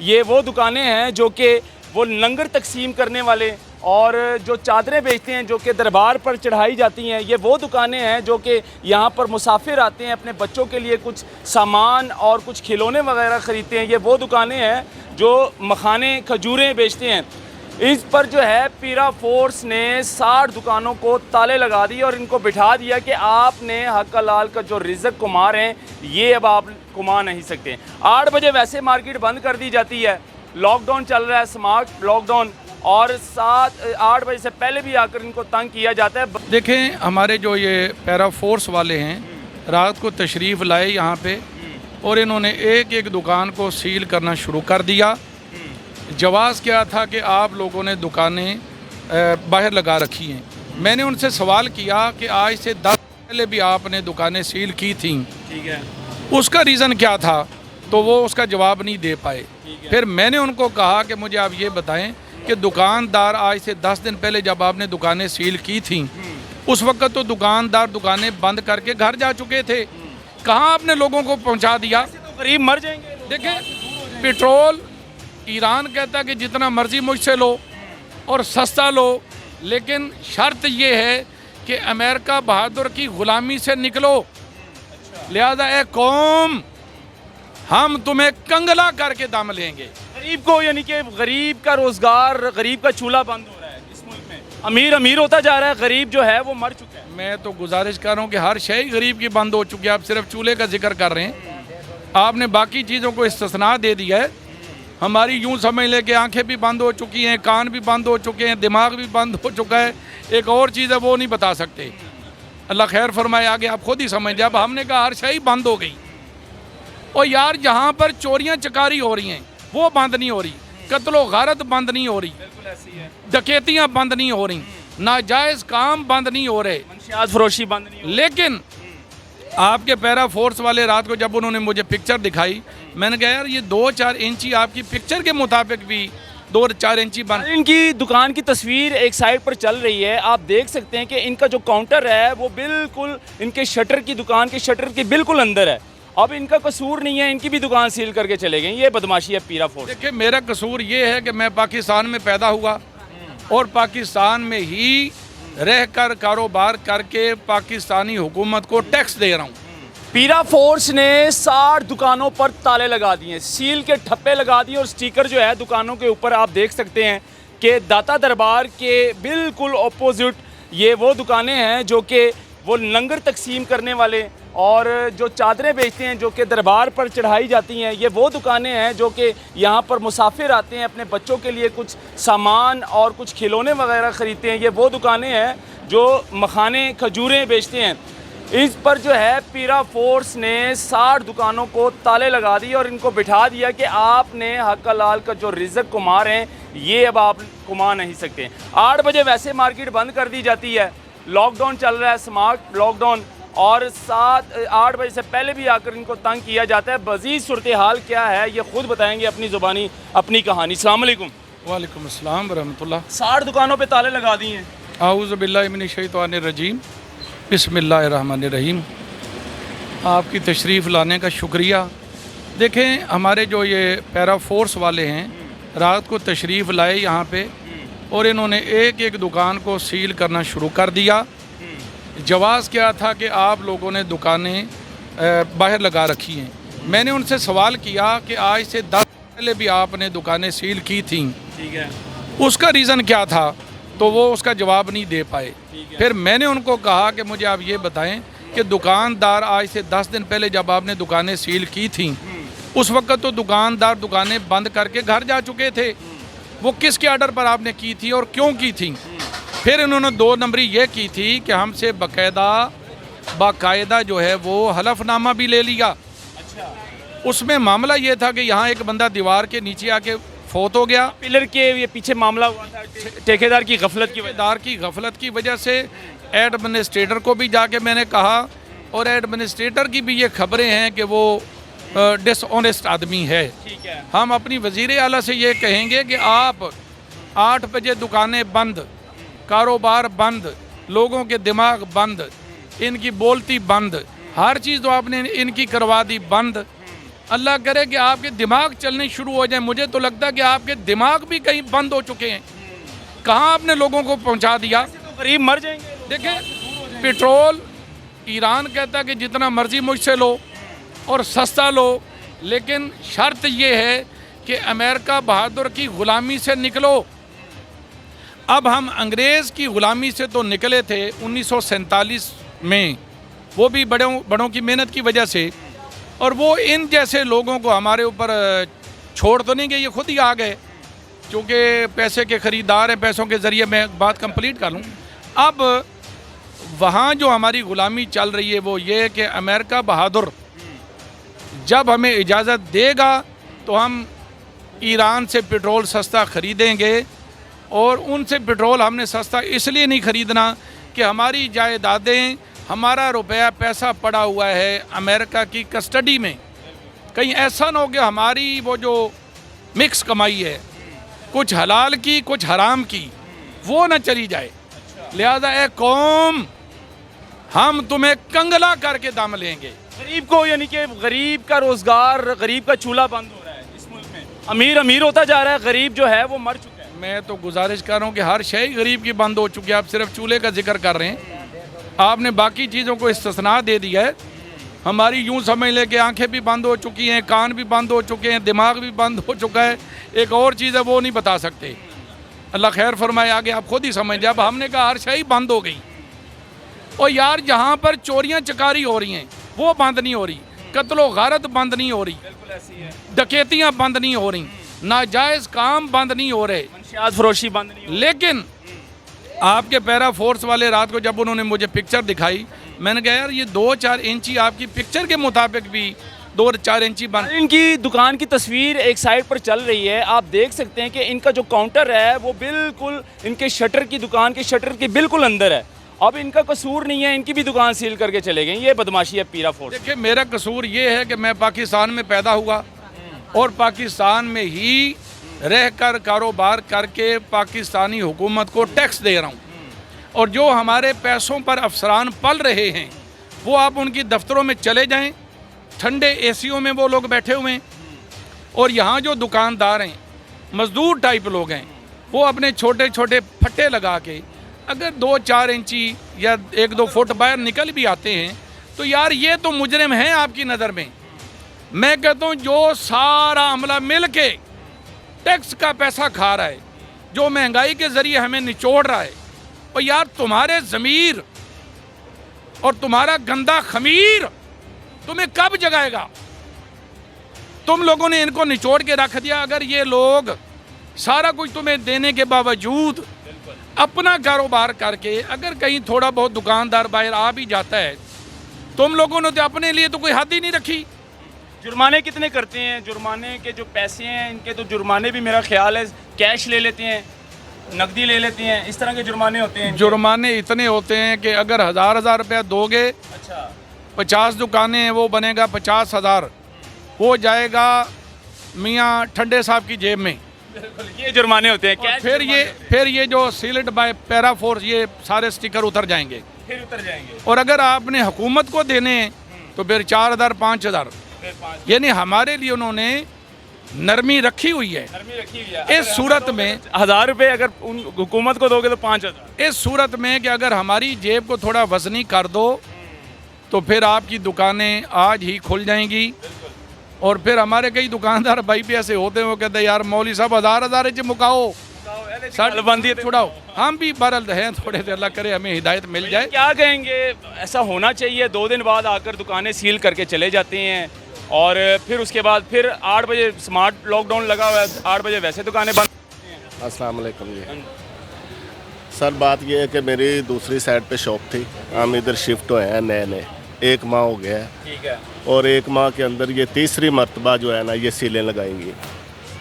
ये वो दुकानें हैं जो कि वो लंगर तकसीम करने वाले और जो चादरें बेचते हैं जो कि दरबार पर चढ़ाई जाती हैं, ये वो दुकानें हैं जो कि यहाँ पर मुसाफिर आते हैं अपने बच्चों के लिए कुछ सामान और कुछ खिलौने वगैरह ख़रीदते हैं। ये वो दुकानें हैं जो मखाने खजूरें बेचते हैं। इस पर जो है पीरा फोर्स ने 60 दुकानों को ताले लगा दिए और इनको बिठा दिया कि आपने हक हलाल का जो रिज़्क कुमार हैं ये अब आप कुमा नहीं सकते। 8 बजे वैसे मार्केट बंद कर दी जाती है, लॉकडाउन चल रहा है, स्मार्ट लॉकडाउन, और 8 बजे से पहले भी आकर इनको तंग किया जाता है। देखें, हमारे जो ये पैरा फोर्स वाले हैं रात को तशरीफ़ लाए यहाँ पे और इन्होंने एक एक दुकान को सील करना शुरू कर दिया। जवाज़ क्या था कि आप लोगों ने दुकानें बाहर लगा रखी हैं। मैंने उनसे सवाल किया कि आज से 10 पहले भी आपने दुकानें सील की थी, ठीक है, उसका रीज़न क्या था, तो वो उसका जवाब नहीं दे पाए। फिर मैंने उनको कहा कि मुझे आप ये बताएं कि दुकानदार आज से 10 दिन पहले जब आपने दुकानें सील की थी उस वक्त तो दुकानदार दुकानें बंद करके घर जा चुके थे, कहाँ आपने लोगों को पहुँचा दिया? तो गरीब मर जाएंगे। देखें, पेट्रोल ईरान कहता है कि जितना मर्ज़ी मुझसे लो और सस्ता लो, लेकिन शर्त ये है कि अमेरिका बहादुर की ग़ुलामी से निकलो। लिहाजा ए कौम, हम तुम्हें कंगला करके दम लेंगे। गरीब को, यानी कि गरीब का रोज़गार, गरीब का चूल्हा बंद हो रहा है इस मुल्क में। अमीर अमीर होता जा रहा है, गरीब जो है वो मर चुका है। मैं तो गुजारिश कर रहा हूँ कि हर शय गरीब की बंद हो चुकी है। आप सिर्फ चूल्हे का जिक्र कर रहे हैं, आपने बाकी चीज़ों को इस्तिस्ना दे दिया है। हमारी यूँ समझ लें कि आंखें भी बंद हो चुकी हैं, कान भी बंद हो चुके हैं, दिमाग भी बंद हो चुका है। एक और चीज़ है वो नहीं बता सकते। अल्लाह खैर फरमाए, आगे आप खुद ही समझ लें। अब हमने कहा हर शय बंद हो गई। और यार, जहाँ पर चोरियाँ चकारी हो रही हैं वो बंद नहीं हो रही, कत्लो गारत बंद नहीं हो रही, डकैतियाँ बंद नहीं हो रही, नाजायज़ काम बंद नहीं हो रहे, मंशियात फरोशी बंद नहीं हो। लेकिन आपके पैरा फोर्स वाले रात को जब उन्होंने मुझे पिक्चर दिखाई, मैंने कहा यार ये 2-4 इंची आपकी पिक्चर के मुताबिक भी 2-4 इंची बन। इनकी दुकान की तस्वीर एक साइड पर चल रही है, आप देख सकते हैं कि इनका जो काउंटर है वो बिल्कुल इनके शटर की, दुकान के शटर के बिल्कुल अंदर है। अब इनका कसूर नहीं है, इनकी भी दुकान सील करके चले गए। ये बदमाशी है पीरा फोर्स। देखिए, मेरा कसूर ये है कि मैं पाकिस्तान में पैदा हुआ और पाकिस्तान में ही रह कर कारोबार करके पाकिस्तानी हुकूमत को टैक्स दे रहा हूँ। पीरा फोर्स ने 60 दुकानों पर ताले लगा दिए, सील के ठप्पे लगा दिए और स्टिकर जो है दुकानों के ऊपर आप देख सकते हैं कि दाता दरबार के बिल्कुल ऑपोजिट ये वो दुकानें हैं जो कि वो लंगर तकसीम करने वाले और जो चादरें बेचते हैं जो कि दरबार पर चढ़ाई जाती हैं, ये वो दुकानें हैं जो कि यहाँ पर मुसाफिर आते हैं अपने बच्चों के लिए कुछ सामान और कुछ खिलौने वगैरह ख़रीदते हैं। ये वो दुकानें हैं जो मखाने खजूरें बेचते हैं। इस पर जो है पीरा फोर्स ने 60 दुकानों को ताले लगा दिए और इनको बिठा दिया कि आपने हक हलाल का जो रिज़्क कुमार हैं ये अब आप कुमा नहीं सकते। 8 बजे वैसे मार्केट बंद कर दी जाती है, लॉकडाउन चल रहा है, स्मार्ट लॉकडाउन, और 8 बजे से पहले भी आकर इनको तंग किया जाता है। मज़ीद सूरत हाल क्या है ये खुद बताएंगे अपनी ज़ुबानी अपनी कहानी। अस्सलाम वालेकुम। वालेकुम अस्सलाम वरहमतुल्लाह। 60 दुकानों पे ताले लगा दिए हैं। आऊज़ु बिल्लाहि मिनश शैतानिर रजीम, बिस्मिल्लाहिर्रहमानिर्रहीम। आपकी तशरीफ़ लाने का शुक्रिया। देखें, हमारे जो ये पैरा फोर्स वाले हैं रात को तशरीफ़ लाए यहाँ पे और इन्होंने एक एक दुकान को सील करना शुरू कर दिया। जवाज़ क्या था कि आप लोगों ने दुकानें बाहर लगा रखी हैं। मैंने उनसे सवाल किया कि आज से 10 पहले भी आपने दुकानें सील की थी, ठीक है, उसका रीज़न क्या था, तो वो उसका जवाब नहीं दे पाए। फिर मैंने उनको कहा कि मुझे आप ये बताएं कि दुकानदार आज से 10 दिन पहले जब आपने दुकानें सील की थी उस वक्त तो दुकानदार दुकानें बंद करके घर जा चुके थे, वो किसके आर्डर पर आपने की थी और क्यों की थी? फिर इन्होंने 2 नंबरी ये की थी कि हमसे बाकायदा जो है वो हलफनामा भी ले लिया। अच्छा, उसमें मामला ये था कि यहाँ एक बंदा दीवार के नीचे आके फौत हो गया। पिलर के ये पीछे मामला हुआ था ठेकेदार की गफलत की वजह से एडमिनिस्ट्रेटर को भी जाके मैंने कहा और एडमिनिस्ट्रेटर की भी ये खबरें हैं कि वो डिसऑनेस्ट आदमी है। ठीक है, हम अपनी वज़ीर आला से ये कहेंगे कि आप 8 बजे दुकानें बंद, कारोबार बंद, लोगों के दिमाग बंद, इनकी बोलती बंद, हर चीज़ तो आपने इनकी करवा दी बंद। अल्लाह करे कि आपके दिमाग चलने शुरू हो जाए। मुझे तो लगता है कि आपके दिमाग भी कहीं बंद हो चुके हैं। कहाँ आपने लोगों को पहुंचा दिया। तो गरीब मर जाएंगे। देखें, पेट्रोल ईरान कहता है कि जितना मर्जी मुझसे लो और सस्ता लो, लेकिन शर्त ये है कि अमेरिका बहादुर की ग़ुलामी से निकलो। अब हम अंग्रेज़ की ग़ुलामी से तो निकले थे 1947 में, वो भी बड़ों की मेहनत की वजह से, और वो इन जैसे लोगों को हमारे ऊपर छोड़ तो नहीं गए, ये खुद ही आ गए, क्योंकि पैसे के ख़रीदार हैं। पैसों के ज़रिए मैं बात कंप्लीट कर लूँ। अब वहाँ जो हमारी ग़ुलामी चल रही है वो ये है कि अमेरिका बहादुर जब हमें इजाज़त देगा तो हम ईरान से पेट्रोल सस्ता ख़रीदेंगे। और उनसे पेट्रोल हमने सस्ता इसलिए नहीं ख़रीदना कि हमारी जायदादें, हमारा रुपया पैसा पड़ा हुआ है अमेरिका की कस्टडी में। कहीं ऐसा ना हो कि हमारी वो जो मिक्स कमाई है, कुछ हलाल की कुछ हराम की, वो ना चली जाए। लिहाजा ए कौम, हम तुम्हें कंगला करके दम लेंगे। गरीब को, यानी कि गरीब का रोजगार, गरीब का चूल्हा बंद हो रहा है इस मुल्क में। अमीर अमीर होता जा रहा है, गरीब जो है वो मर चुका है। मैं तो गुजारिश कर रहा हूँ कि हर शय गरीब की बंद हो चुकी है। आप सिर्फ चूल्हे का जिक्र कर रहे हैं, आपने बाकी चीज़ों को इस्तिस्ना दे दिया है। हमारी यूँ समझ लें कि आंखें भी बंद हो चुकी हैं, कान भी बंद हो चुके हैं, दिमाग भी बंद हो चुका है। एक और चीज़ है वो नहीं बता सकते। अल्लाह खैर फरमाए, आगे आप खुद ही समझ। जब हमने कहा हर शय बंद हो गई, और यार जहाँ पर चोरियाँ चकारी हो रही हैं वो बंद नहीं हो रही, कत्लो गारत बंद नहीं हो रही, डकैतियाँ बंद नहीं हो रही, नाजायज़ काम बंद नहीं हो रहे, मंशियात फरोशी बंद नहीं हो रही। लेकिन आपके पैरा फोर्स वाले रात को जब उन्होंने मुझे पिक्चर दिखाई, मैंने कहा यार ये 2-4 इंची आपकी पिक्चर के मुताबिक भी 2-4 इंची बन। इनकी दुकान की तस्वीर एक साइड पर चल रही है, आप देख सकते हैं कि इनका जो काउंटर है वो बिल्कुल इनके शटर की, दुकान के शटर के बिल्कुल अंदर है। अब इनका कसूर नहीं है, इनकी भी दुकान सील करके चले गए। ये बदमाशी है पीरा फोर्स। देखिए, मेरा कसूर ये है कि मैं पाकिस्तान में पैदा हुआ और पाकिस्तान में ही रहकर कारोबार करके पाकिस्तानी हुकूमत को टैक्स दे रहा हूँ। और जो हमारे पैसों पर अफसरान पल रहे हैं, वो आप उनकी दफ्तरों में चले जाएं, ठंडे एसीओं में वो लोग बैठे हुए हैं। और यहाँ जो दुकानदार हैं, मजदूर टाइप लोग हैं, वो अपने छोटे छोटे फट्टे लगा के अगर 2-4 इंची या 1-2 फुट बाहर निकल भी आते हैं तो यार ये तो मुजरिम हैं आपकी नज़र में। मैं कहता हूँ जो सारा अमला मिल के टैक्स का पैसा खा रहा है, जो महंगाई के ज़रिए हमें निचोड़ रहा है, और यार तुम्हारे ज़मीर और तुम्हारा गंदा खमीर तुम्हें कब जगाएगा। तुम लोगों ने इनको निचोड़ के रख दिया। अगर ये लोग सारा कुछ तुम्हें देने के बावजूद अपना कारोबार करके अगर कहीं थोड़ा बहुत दुकानदार बाहर आ भी जाता है, तुम लोगों ने तो अपने लिए तो कोई हद ही नहीं रखी। जुर्माने कितने करते हैं? जुर्माने के जो पैसे हैं इनके, तो जुर्माने भी मेरा ख्याल है कैश ले लेते हैं, नकदी ले लेते हैं, इस तरह के जुर्माने होते हैं। जुर्माने इतने होते हैं कि अगर 1000 रुपया दोगे, अच्छा, 50 दुकानें हैं, वो बनेगा 50,000, वो जाएगा मियाँ ठंडे साहब की जेब में। ये जुर्माने होते हैं कैश। फिर ये जो सील्ड बाय पैरा फोर्स, ये सारे स्टिकर उतर जाएंगे, फिर उतर जाएंगे। और अगर आपने हुकूमत को देने हैं तो फिर 4000, 5000। यानी हमारे लिए उन्होंने नरमी रखी हुई है। इस सूरत में 1000 रुपये अगर उन हुकूमत को दोगे तो 5000। इस सूरत में कि अगर हमारी जेब को थोड़ा वजनी कर दो तो फिर आपकी दुकानें आज ही खुल जाएंगी। और फिर हमारे कई दुकानदार भाई भी ऐसे होते हैं, वो कहते हैं यार मौली साहब 1000 इंच मुकाओ, बंदी छुड़ाओ। हम भी बरल हैं थोड़े से, अल्लाह करे हमें हिदायत मिल जाए। क्या कहेंगे, ऐसा होना चाहिए? 2 दिन बाद आकर दुकानें सील करके चले जाते हैं और फिर उसके बाद फिर 8 बजे स्मार्ट लॉकडाउन लगा हुआ है, 8 बजे वैसे दुकानें बंद। अस्सलाम वालेकुम जी। सर बात ये है कि मेरी दूसरी साइड पे शॉप थी, हम इधर शिफ्ट हुए हैं नए 1 माह हो गया है। ठीक है। और 1 माह के अंदर ये तीसरी मरतबा जो है ना ये सीलें लगाएंगी।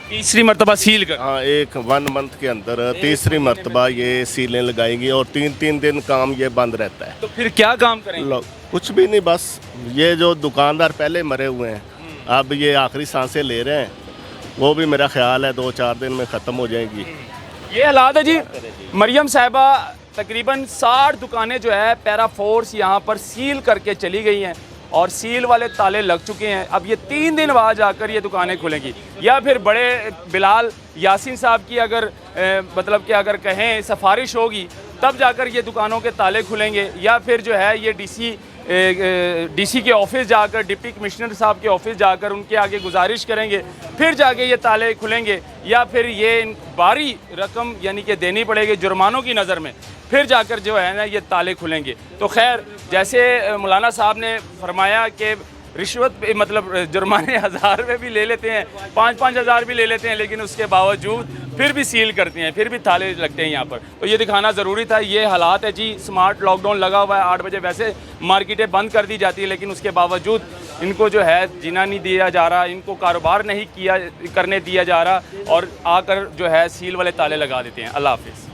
तीसरी मरतबा सील कर? हाँ, 1 मंथ के अंदर तीसरी मरतबा ये सीलें लगाएंगी और 3-3 दिन काम ये बंद रहता है। तो फिर क्या काम करेंगे? कुछ भी नहीं, बस ये जो दुकानदार पहले मरे हुए हैं अब ये आखिरी सांसें ले रहे हैं, वो भी मेरा ख्याल है 2-4 दिन में ख़त्म हो जाएगी। ये हालात है जी। मरियम साहिबा तकरीबन 60 दुकानें जो है पैरा फोर्स यहाँ पर सील करके चली गई हैं और सील वाले ताले लग चुके हैं। अब ये 3 दिन बाद जाकर ये दुकानें खुलेंगी, या फिर बड़े बिलाल यासीन साहब की अगर मतलब कि अगर कहें सिफारिश होगी तब जाकर ये दुकानों के ताले खुलेंगे, या फिर जो है ये डीसी के ऑफिस जाकर, डिप्टी कमिश्नर साहब के ऑफिस जाकर उनके आगे गुजारिश करेंगे, फिर जाके ये ताले खुलेंगे, या फिर ये बारी रकम यानी कि देनी पड़ेगी जुर्मानों की नज़र में, फिर जाकर जो है ना ये ताले खुलेंगे। तो खैर, जैसे मौलाना साहब ने फरमाया कि रिश्वत मतलब जुर्माने 1000 रुपये भी ले लेते हैं, 5-5 हज़ार भी ले लेते हैं, लेकिन उसके बावजूद फिर भी सील करते हैं, फिर भी ताले लगते हैं यहाँ पर। तो ये दिखाना ज़रूरी था। ये हालात है जी, स्मार्ट लॉकडाउन लगा हुआ है, 8 बजे वैसे मार्केटें बंद कर दी जाती है, लेकिन उसके बावजूद इनको जो है जीना नहीं दिया जा रहा, इनको कारोबार नहीं करने दिया जा रहा, और आकर जो है सील वाले ताले लगा देते हैं। अल्लाह हाफिज़।